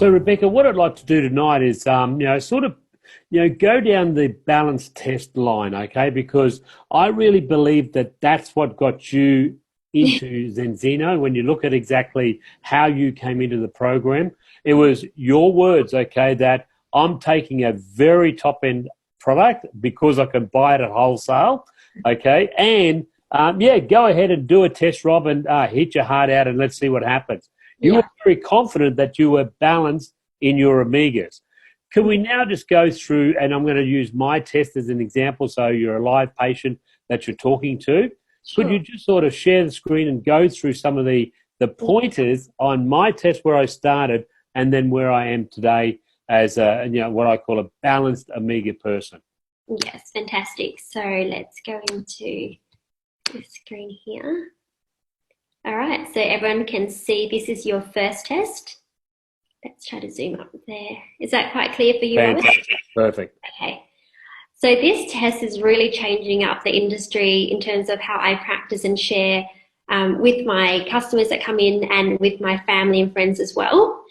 So, Rebecca, what I'd like to do tonight is, go down the balance test line, okay? Because I really believe that that's what got you into Zenzino. When you look at exactly how you came into the program, it was your words, okay, that I'm taking a very top-end product because I can buy it at wholesale, okay? And, go ahead and do a test, Rob, and hit your heart out and let's see what happens. You were very confident that you were balanced in your omegas. Can we now just go through, and I'm going to use my test as an example, so you're a live patient that you're talking to. Sure. Could you just sort of share the screen and go through some of the pointers on my test where I started and then where I am today as what I call a balanced omega person? Yes, fantastic. So let's go into the screen here. All right, so everyone can see this is your first test. Let's try to zoom up there. Is that quite clear for you, Robert? Fantastic. Perfect. Okay. So this test is really changing up the industry in terms of how I practice and share with my customers that come in and with my family and friends as well.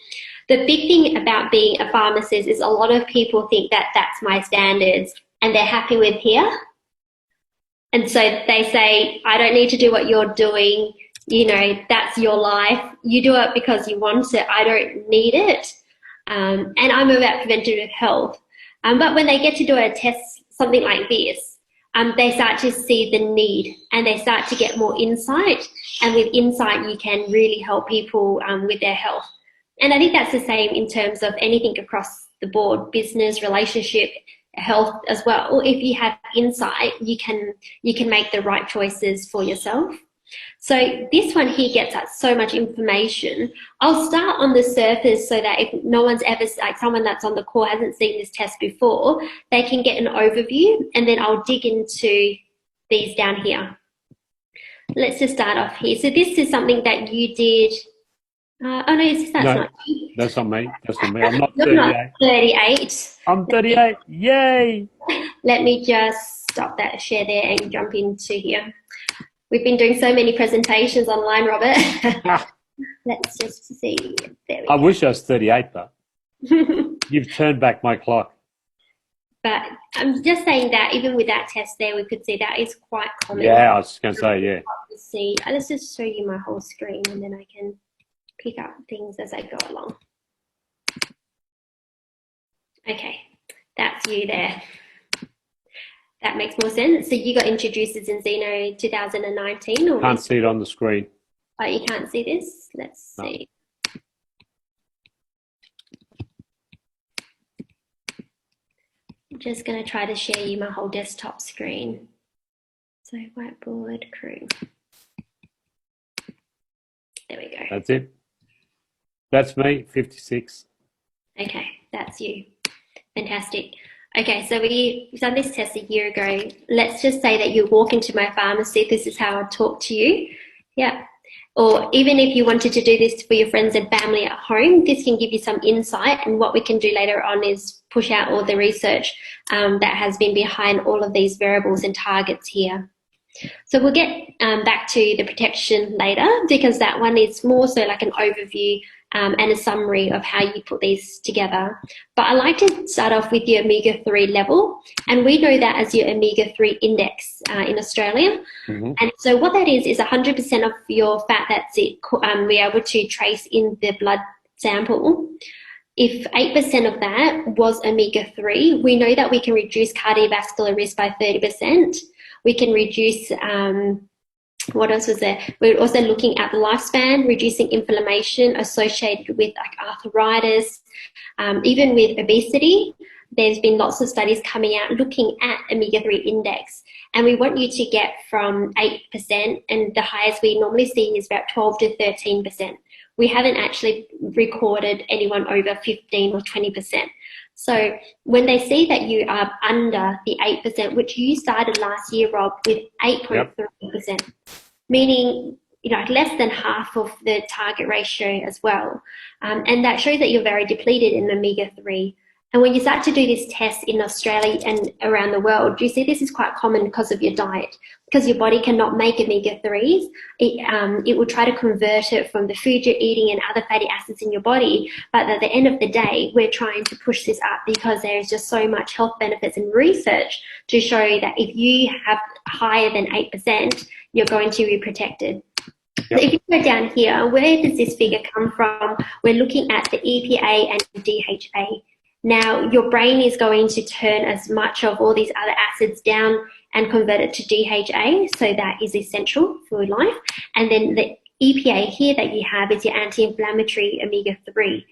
The big thing about being a pharmacist is a lot of people think that that's my standards and they're happy with here. And so they say, I don't need to do what you're doing. You know, that's your life. You do it because you want it. I don't need it. And I'm about preventative health. But when they get to do a test, something like this, they start to see the need and they start to get more insight. And with insight, you can really help people with their health. And I think that's the same in terms of anything across the board, business, relationship, health as well. If you have insight, you can make the right choices for yourself. So this one here gets us so much information. I'll start on the surface so that if no one's ever, like someone that's on the call hasn't seen this test before, they can get an overview, and then I'll dig into these down here. Let's just start off here. So this is something that you did. That's not you. That's not me. That's not me. I'm not You're 38. not 38. I'm 38. Yay! Let me just stop that share there and jump into here. We've been doing so many presentations online, Robert. Let's just see. There we go. I wish I was 38, but you've turned back my clock. But I'm just saying that even with that test there, we could see that is quite common. Yeah, I was just going to say, yeah. See, let's just show you my whole screen and then I can pick up things as I go along. Okay, that's you there. That makes more sense. So you got introduced as Zenzino 2019? Or can't see it on the screen. Oh, you can't see this? Let's see. I'm just going to try to share you my whole desktop screen. So whiteboard crew. There we go. That's it. That's me, 56. Okay, that's you. Fantastic. Okay, so we've done this test a year ago. Let's just say that you walk into my pharmacy. This is how I talk to you. Yeah. Or even if you wanted to do this for your friends and family at home, this can give you some insight. And what we can do later on is push out all the research that has been behind all of these variables and targets here. So we'll get back to the protection later, because that one is more so like an overview and a summary of how you put these together. But I like to start off with your omega-3 level, and we know that as your omega-3 index in Australia. Mm-hmm. And so what that is 100% of your fat that's we're able to trace in the blood sample. If 8% of that was omega-3, we know that we can reduce cardiovascular risk by 30%. We can reduce, what else was there? We're also looking at the lifespan, reducing inflammation associated with like arthritis, even with obesity. There's been lots of studies coming out looking at omega-3 index, and we want you to get from 8%, and the highest we normally see is about 12 to 13%. We haven't actually recorded anyone over 15 or 20%. So when they see that you are under the 8%, which you started last year, Rob, with 8.3%, meaning less than half of the target ratio as well. And that shows that you're very depleted in omega-3. And when you start to do this test in Australia and around the world, you see this is quite common because of your diet. Because your body cannot make omega-3s, it will try to convert it from the food you're eating and other fatty acids in your body. But at the end of the day, we're trying to push this up because there is just so much health benefits and research to show that if you have higher than 8%, you're going to be protected. Yep. So if you go down here, where does this figure come from? We're looking at the EPA and DHA. Now, your brain is going to turn as much of all these other acids down and convert it to DHA, so that is essential for life. And then the EPA here that you have is your anti-inflammatory omega-3.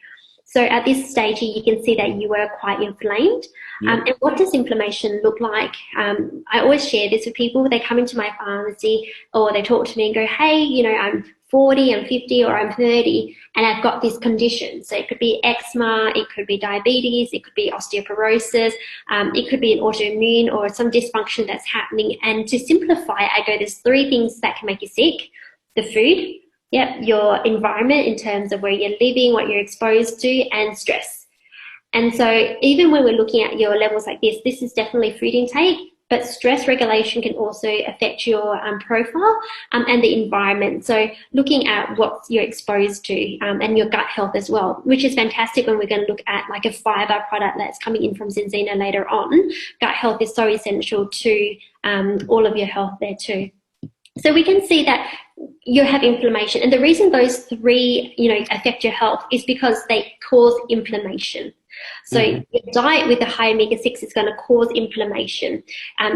So at this stage here, you can see that you were quite inflamed. Yep. And what does inflammation look like? I always share this with people. They come into my pharmacy or they talk to me and go, hey, you know, I'm 40, I'm 50, or I'm 30, and I've got this condition. So it could be eczema, it could be diabetes, it could be osteoporosis, it could be an autoimmune or some dysfunction that's happening. And to simplify, I go, there's 3 things that can make you sick. The food, your environment in terms of where you're living, what you're exposed to, and stress. And so even when we're looking at your levels like this is definitely food intake, but stress regulation can also affect your profile and the environment. So looking at what you're exposed to and your gut health as well, which is fantastic when we're going to look at like a fiber product that's coming in from Zinzino later on. Gut health is so essential to all of your health there too. So we can see that you have inflammation. And the reason those 3, affect your health is because they cause inflammation. So your diet with a high omega-6 is going to cause inflammation.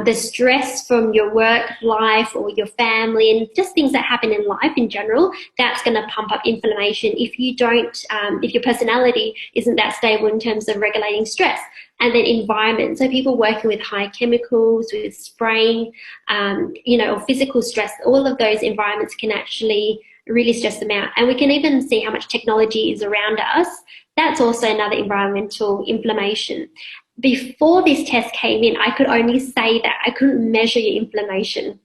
The stress from your work life or your family and just things that happen in life in general, that's going to pump up inflammation if you don't, if your personality isn't that stable in terms of regulating stress. And then environment. So people working with high chemicals, with spraying, or physical stress, all of those environments can actually really stress them out. And we can even see how much technology is around us. That's also another environmental inflammation. Before this test came in, I could only say that. I couldn't measure your inflammation.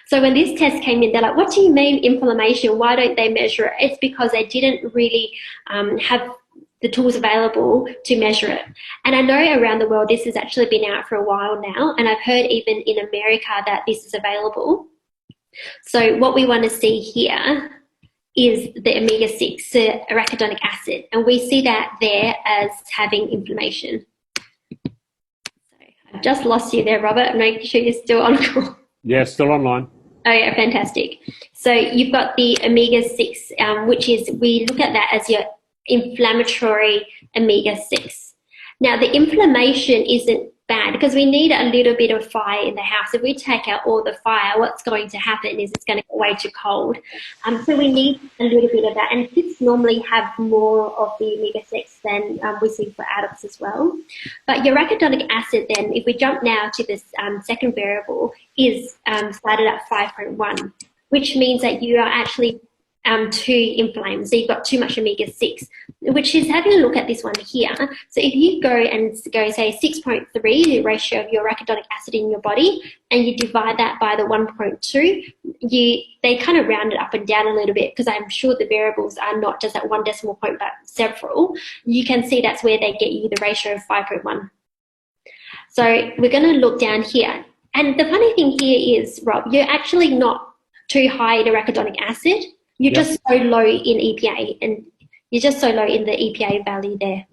So when this test came in, they're like, what do you mean inflammation? Why don't they measure it? It's because they didn't really have the tools available to measure it. And I know around the world this has actually been out for a while now, and I've heard even in America that this is available. So what we want to see here is the omega-6, the arachidonic acid, and we see that there as having inflammation. So I've just lost you there, Robert. Make sure you're still on call. Yeah, still online. Oh yeah, fantastic. So you've got the omega-6, which is, we look at that as your inflammatory omega-6. Now the inflammation isn't bad because we need a little bit of fire in the house. If we take out all the fire, what's going to happen is it's going to get way too cold. So we need a little bit of that. And kids normally have more of the omega-6 than we see for adults as well. But your arachidonic acid then, if we jump now to this second variable, is started at 5.1, which means that you are actually too inflamed. So you've got too much omega-6, which is having a look at this one here. So if you go say 6.3, the ratio of your arachidonic acid in your body, and you divide that by the 1.2, they kind of round it up and down a little bit because I'm sure the variables are not just at 1 decimal point, but several. You can see that's where they get you the ratio of 5.1. So we're going to look down here. And the funny thing here is, Rob, you're actually not too high in arachidonic acid. You're just so low in EPA, and you're just so low in the EPA value there.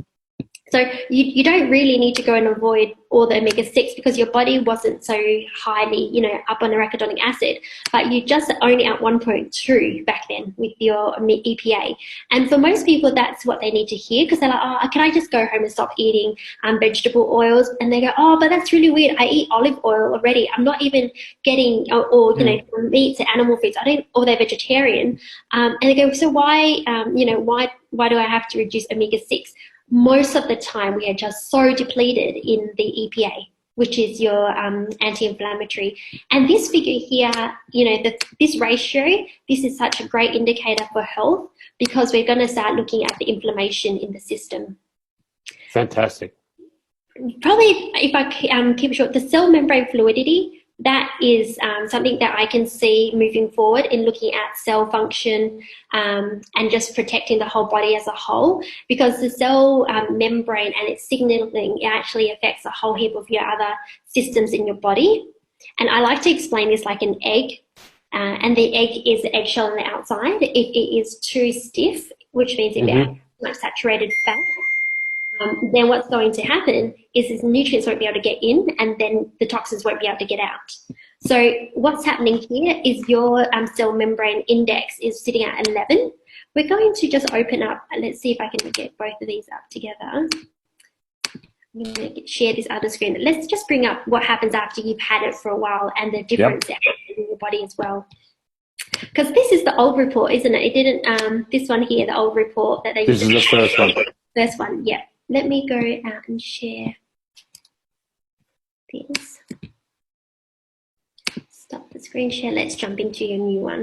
So you don't really need to go and avoid all the omega-6 because your body wasn't so highly, up on arachidonic acid, but you just only at 1.2 back then with your EPA. And for most people, that's what they need to hear because they're like, oh, can I just go home and stop eating vegetable oils? And they go, oh, but that's really weird. I eat olive oil already. I'm not even getting, meats and animal foods. Or they're vegetarian. And they go, so why do I have to reduce omega-6? Most of the time we are just so depleted in the EPA, which is your anti-inflammatory. And this figure here, this ratio, this is such a great indicator for health because we're going to start looking at the inflammation in the system. Fantastic. Probably, if I keep it short, the cell membrane fluidity, that is something that I can see moving forward in looking at cell function and just protecting the whole body as a whole, because the cell membrane and its signaling, it actually affects a whole heap of your other systems in your body. And I like to explain this like an egg, and the egg is the eggshell on the outside. If it is too stiff, which means if it has too much saturated fat, then what's going to happen is these nutrients won't be able to get in, and then the toxins won't be able to get out. So what's happening here is your cell membrane index is sitting at 11. We're going to just open up, let's see if I can get both of these up together. I'm going to share this other screen. Let's just bring up what happens after you've had it for a while and the difference in your body as well. Because this is the old report, isn't it? It didn't, this one here, the old report that they used. This is the first one. First one, yeah. Let me go out and share this. Stop the screen share. Let's jump into your new one.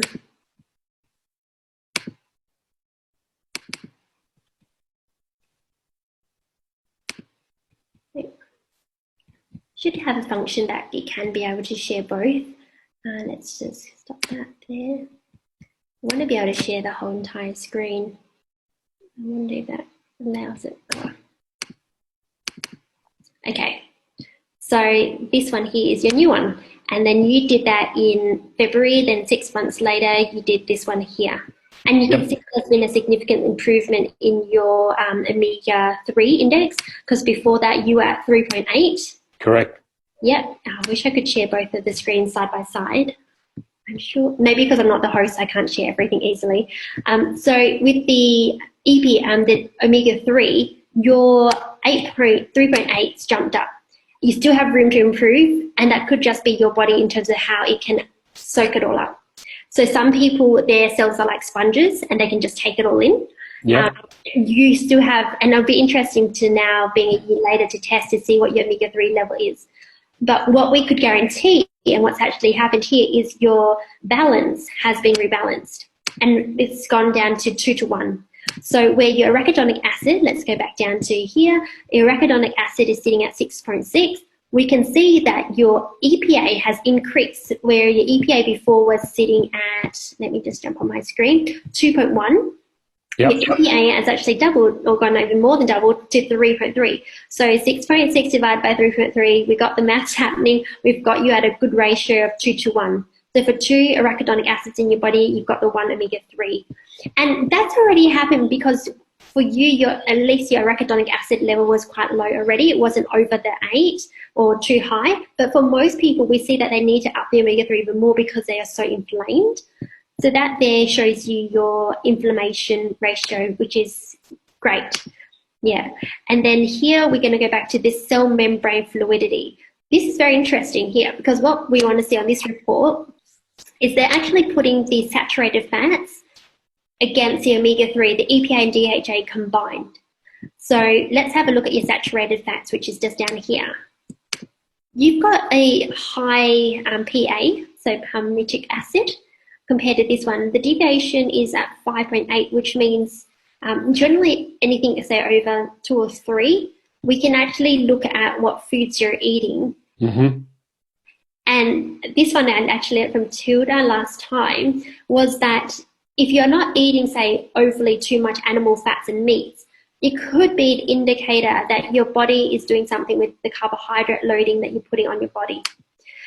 Should have a function that it can be able to share both. Let's just stop that there. I want to be able to share the whole entire screen. I wonder if that allows it. Okay, so this one here is your new one, and then you did that in February, then 6 months later you did this one here, and you can see there's been a significant improvement in your omega-3 index, because before that you were at 3.8. Correct. Yep, I wish I could share both of the screens side by side. I'm sure, maybe because I'm not the host I can't share everything easily. So with the the omega-3, your 3.8 jumped up. You still have room to improve, and that could just be your body in terms of how it can soak it all up. So some people, their cells are like sponges and they can just take it all in. Yeah. You still have, and it'll be interesting to now, being a year later, to test to see what your omega-3 level is. But what we could guarantee, and what's actually happened here, is your balance has been rebalanced, and it's gone down to 2 to 1. So where your arachidonic acid, let's go back down to here, your arachidonic acid is sitting at 6.6. We can see that your EPA has increased, where your EPA before was sitting at, let me just jump on my screen, 2.1. Yep. Your EPA has actually doubled, or gone even more than doubled, to 3.3. So 6.6 divided by 3.3, we got the maths happening. We've got you at a good ratio of 2 to 1. So for 2 arachidonic acids in your body, you've got the 1 omega-3. And that's already happened because for you, at least your arachidonic acid level was quite low already. It wasn't over the 8 or too high. But for most people, we see that they need to up the omega-3 even more because they are so inflamed. So that there shows you your inflammation ratio, which is great. Yeah. And then here we're going to go back to this cell membrane fluidity. This is very interesting here, because what we want to see on this report is they're actually putting the saturated fats against the omega-3, the EPA and DHA combined. So let's have a look at your saturated fats, which is just down here. You've got a high PA, so palmitic acid, compared to this one. The deviation is at 5.8, which means generally anything, say, over 2 or 3, we can actually look at what foods you're eating. Mm-hmm. And this one, and actually from Tilda last time, was that if you're not eating, say, overly too much animal fats and meats, it could be an indicator that your body is doing something with the carbohydrate loading that you're putting on your body.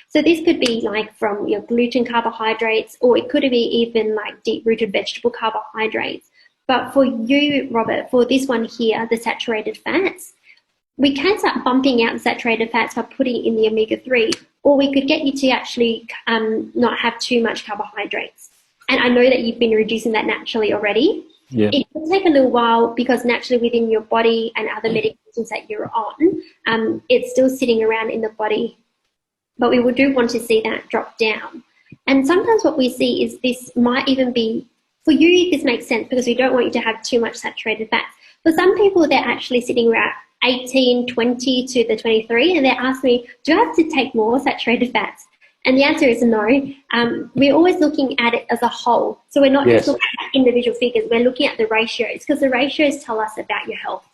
So this could be like from your gluten carbohydrates, or it could be even like deep-rooted vegetable carbohydrates. But for you, Robert, for this one here, the saturated fats, we can start bumping out the saturated fats by putting in the omega-3, or we could get you to actually not have too much carbohydrates. And I know that you've been reducing that naturally already. Yeah. It will take a little while because naturally within your body and other medications that you're on, it's still sitting around in the body. But we do want to see that drop down. And sometimes what we see is this might even be, for you, this makes sense because we don't want you to have too much saturated fats. For some people, they're actually sitting around 18, 20 to the 23, and they ask me, do I have to take more saturated fats? And the answer is no. We're always looking at it as a whole. So we're not just looking at individual figures, we're looking at the ratios, because the ratios tell us about your health.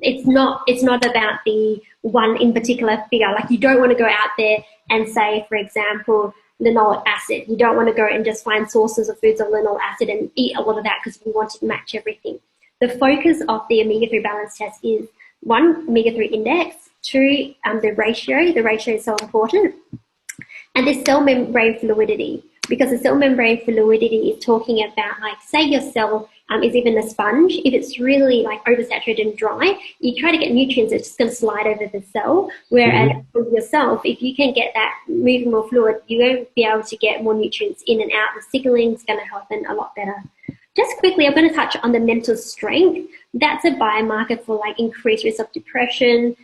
it's not about the one in particular figure. Like, you don't want to go out there and say, for example, linoleic acid. You don't want to go and just find sources of foods of linoleic acid and eat a lot of that because you want to match everything. The focus of the omega-3 balance test is, one, omega-3 index, two, the ratio. The ratio is so important. And the cell membrane fluidity, because the cell membrane fluidity is talking about, like, say your cell is even a sponge. If it's really like oversaturated and dry, you try to get nutrients, it's just going to slide over the cell. Whereas for yourself, if you can get that moving more fluid, you're going to be able to get more nutrients in and out. The signaling is going to happen a lot better. Just quickly, I'm going to touch on the mental strength. That's a biomarker for like increased risk of depression,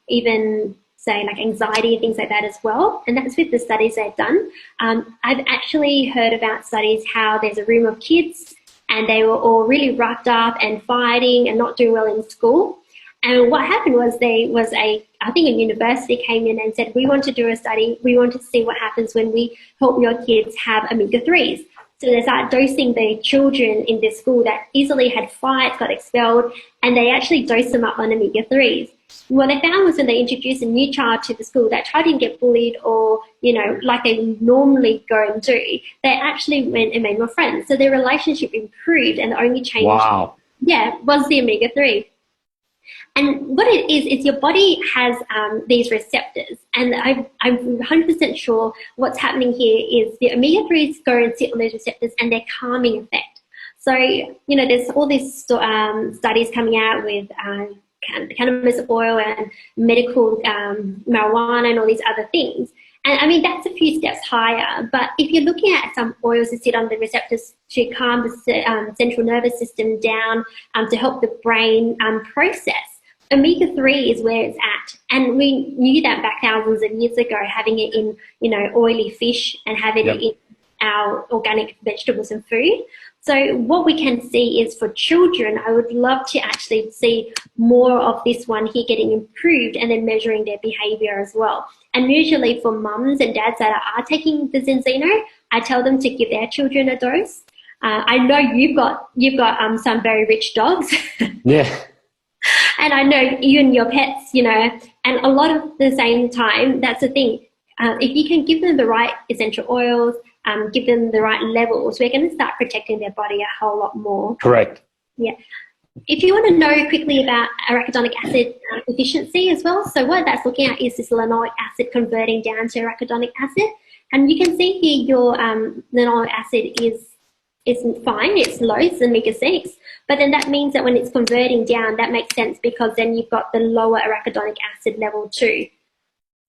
even say like anxiety and things like that as well. And that's with the studies they've done. I've actually heard about studies how there's a room of kids and they were all really roughed up and fighting and not doing well in school. And what happened was I think a university came in and said, we want to do a study. We want to see what happens when we help your kids have omega-3s. So they start dosing the children in this school that easily had fights, got expelled, and they actually dosed them up on omega-3s. What they found was when they introduced a new child to the school that child didn't get bullied or, you know, like they normally go and do, they actually went and made more friends. So their relationship improved, and the only change was the omega-3. And what it is your body has these receptors, and I'm 100% sure what's happening here is the omega-3s go and sit on those receptors and their calming effect. So, you know, there's all these studies coming out with cannabis oil and medical marijuana and all these other things. And I mean, that's a few steps higher. But if you're looking at some oils that sit on the receptors to calm the central nervous system down, to help the brain process, omega-3 is where it's at. And we knew that back thousands of years ago, having it in, you know, oily fish and having it in our organic vegetables and food. So what we can see is for children, I would love to actually see more of this one here getting improved and then measuring their behavior as well. And usually for mums and dads that are taking the Zinzino, I tell them to give their children a dose. I know you've got some very rich dogs. Yeah. And I know you and your pets, you know, and a lot of the same time, that's the thing. If you can give them the right essential oils, give them the right levels, we're going to start protecting their body a whole lot more. Correct. Yeah. If you want to know quickly about arachidonic acid efficiency as well, so what that's looking at is this linoleic acid converting down to arachidonic acid. And you can see here your linoleic acid is fine, it's low, it's omega-6, but then that means that when it's converting down, that makes sense because then you've got the lower arachidonic acid level too.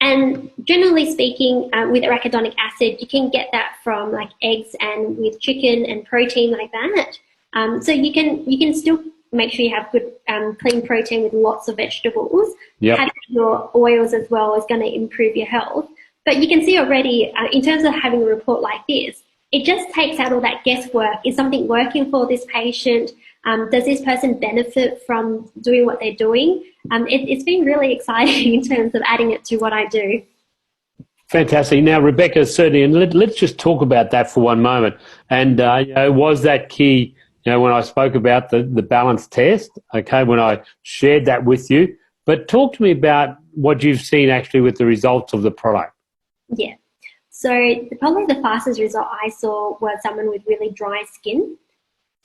And generally speaking, with arachidonic acid, you can get that from like eggs and with chicken and protein like that. So you can still make sure you have good clean protein with lots of vegetables. Yep. Having your oils as well is going to improve your health. But you can see already, in terms of having a report like this, it just takes out all that guesswork. Is something working for this patient? Does this person benefit from doing what they're doing? It's been really exciting in terms of adding it to what I do. Fantastic. Now, Rebecca, certainly, and let's just talk about that for one moment. And you know, was that key, you know, when I spoke about the balance test, okay, when I shared that with you. But talk to me about what you've seen actually with the results of the product. Yeah. So probably the fastest result I saw was someone with really dry skin.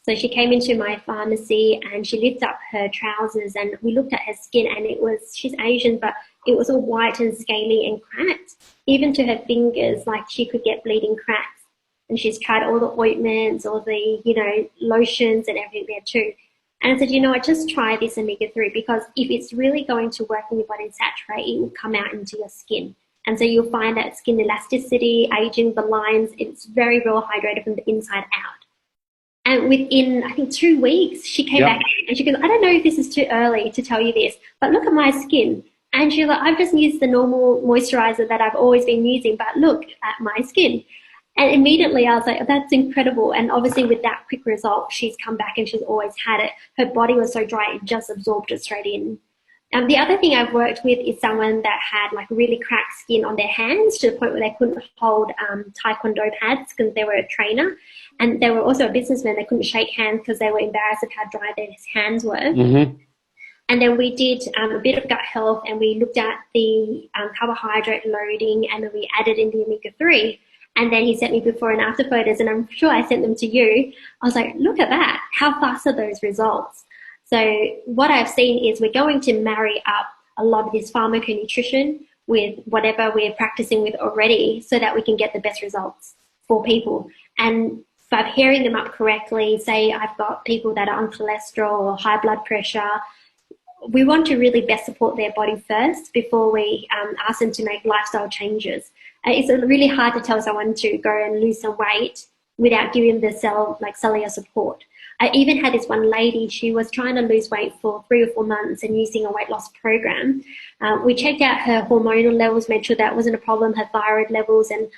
So she came into my pharmacy and she lifted up her trousers and we looked at her skin and she's Asian, but it was all white and scaly and cracked. Even to her fingers, like she could get bleeding cracks. And she's tried all the ointments, all the, you know, lotions and everything there too. And I said, you know what, just try this omega-3 because if it's really going to work in your body and saturate, it will come out into your skin. And so you'll find that skin elasticity, aging, the lines, it's very well hydrated from the inside out. And within, I think, 2 weeks, she came back and she goes, I don't know if this is too early to tell you this, but look at my skin. And she's like, I've just used the normal moisturizer that I've always been using, but look at my skin. And immediately I was like, oh, that's incredible. And obviously with that quick result, she's come back and she's always had it. Her body was so dry, it just absorbed it straight in. The other thing I've worked with is someone that had like really cracked skin on their hands to the point where they couldn't hold taekwondo pads because they were a trainer. And they were also a businessman. They couldn't shake hands because they were embarrassed of how dry their hands were. Mm-hmm. And then we did a bit of gut health, and we looked at the carbohydrate loading, and then we added in the omega-3. And then he sent me before and after photos, and I'm sure I sent them to you. I was like, look at that. How fast are those results? So what I've seen is we're going to marry up a lot of this pharmaconutrition with whatever we're practicing with already so that we can get the best results for people. And by pairing them up correctly, say I've got people that are on cholesterol or high blood pressure, we want to really best support their body first before we ask them to make lifestyle changes. It's really hard to tell someone to go and lose some weight without giving the cellular support. I even had this one lady, she was trying to lose weight for 3 or 4 months and using a weight loss program. We checked out her hormonal levels, made sure that wasn't a problem, her thyroid levels and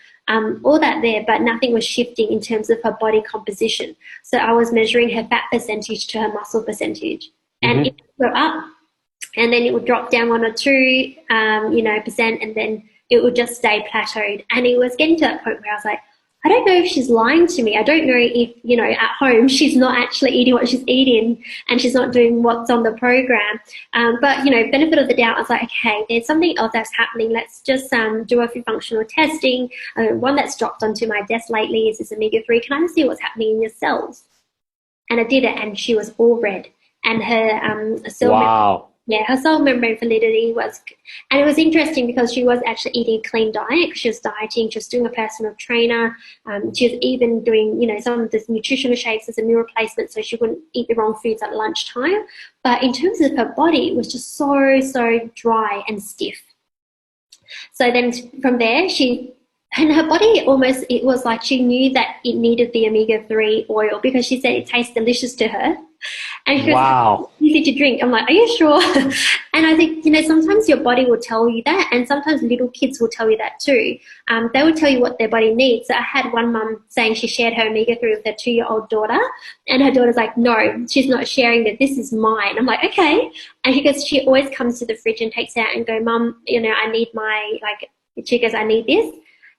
all that there, but nothing was shifting in terms of her body composition. So I was measuring her fat percentage to her muscle percentage. And it would go up and then it would drop down 1 or 2, percent, and then it would just stay plateaued. And it was getting to that point where I was like, I don't know if she's lying to me. I don't know if, at home she's not actually eating what she's eating and she's not doing what's on the program. But, benefit of the doubt, I was like, okay, there's something else that's happening. Let's just do a few functional testing. One that's dropped onto my desk lately is this omega-3. Can I see what's happening in your cells? And I did it, and she was all red. And her cell her cell membrane fluidity was, and it was interesting because she was actually eating a clean diet. She was dieting, she was doing a personal trainer. She was even doing, some of the nutritional shakes as a meal replacement so she wouldn't eat the wrong foods at lunchtime. But in terms of her body, it was just so dry and stiff. So then from there, and her body it was like she knew that it needed the omega-3 oil because she said it tastes delicious to her. And she was easy to drink. I'm like, are you sure? And I think, sometimes your body will tell you that, and sometimes little kids will tell you that too. They will tell you what their body needs. So I had one mum saying she shared her omega-3 with her 2-year-old daughter, and her daughter's like, no, she's not sharing that. This is mine. I'm like, okay. And she always comes to the fridge and takes it out and go, Mum, I need she goes, I need this.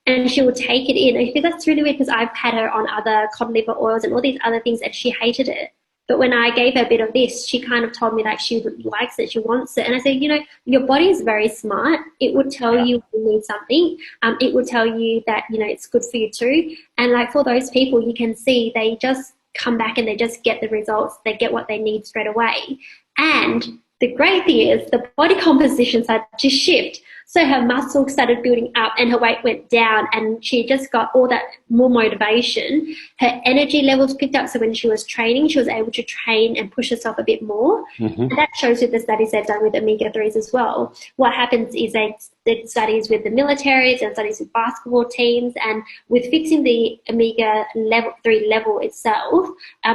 And she will take it in. I think that's really weird because I've had her on other cod liver oils and all these other things, and she hated it. But when I gave her a bit of this, she kind of told me that she likes it, she wants it. And I said, your body is very smart. It would tell you you need something. It would tell you that, it's good for you too. And for those people, you can see they just come back and they just get the results. They get what they need straight away. And the great thing is the body composition started to shift. So her muscle started building up and her weight went down, and she just got all that more motivation. Her energy levels picked up. So when she was training, she was able to train and push herself a bit more. And that shows with the studies they've done with omega-3s as well. What happens is they did studies with the militaries and studies with basketball teams, and with fixing the omega-3 level itself,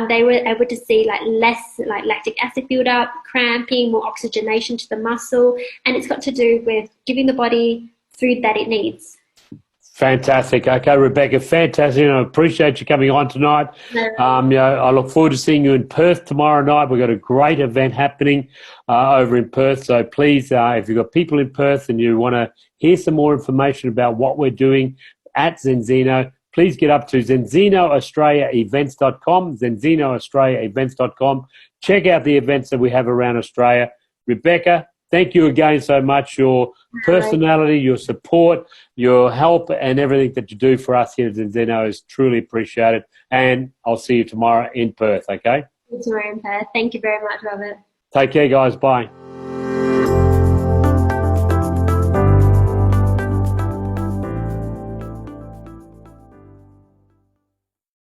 they were able to see less lactic acid buildup, cramping, more oxygenation to the muscle, and it's got to do with giving the body food that it needs. Fantastic. Okay, Rebecca, fantastic. I appreciate you coming on tonight. I look forward to seeing you in Perth tomorrow night. We've got a great event happening over in Perth. So please, if you've got people in Perth and you want to hear some more information about what we're doing at Zenzino, please get up to ZinzinoAustraliaEvents.com, ZinzinoAustraliaEvents.com. Check out the events that we have around Australia. Rebecca, thank you again so much. Your personality, your support, your help, and everything that you do for us here at Zenzino is truly appreciated. And I'll see you tomorrow in Perth, okay? Tomorrow in Perth. Thank you very much, Robert. Take care, guys. Bye.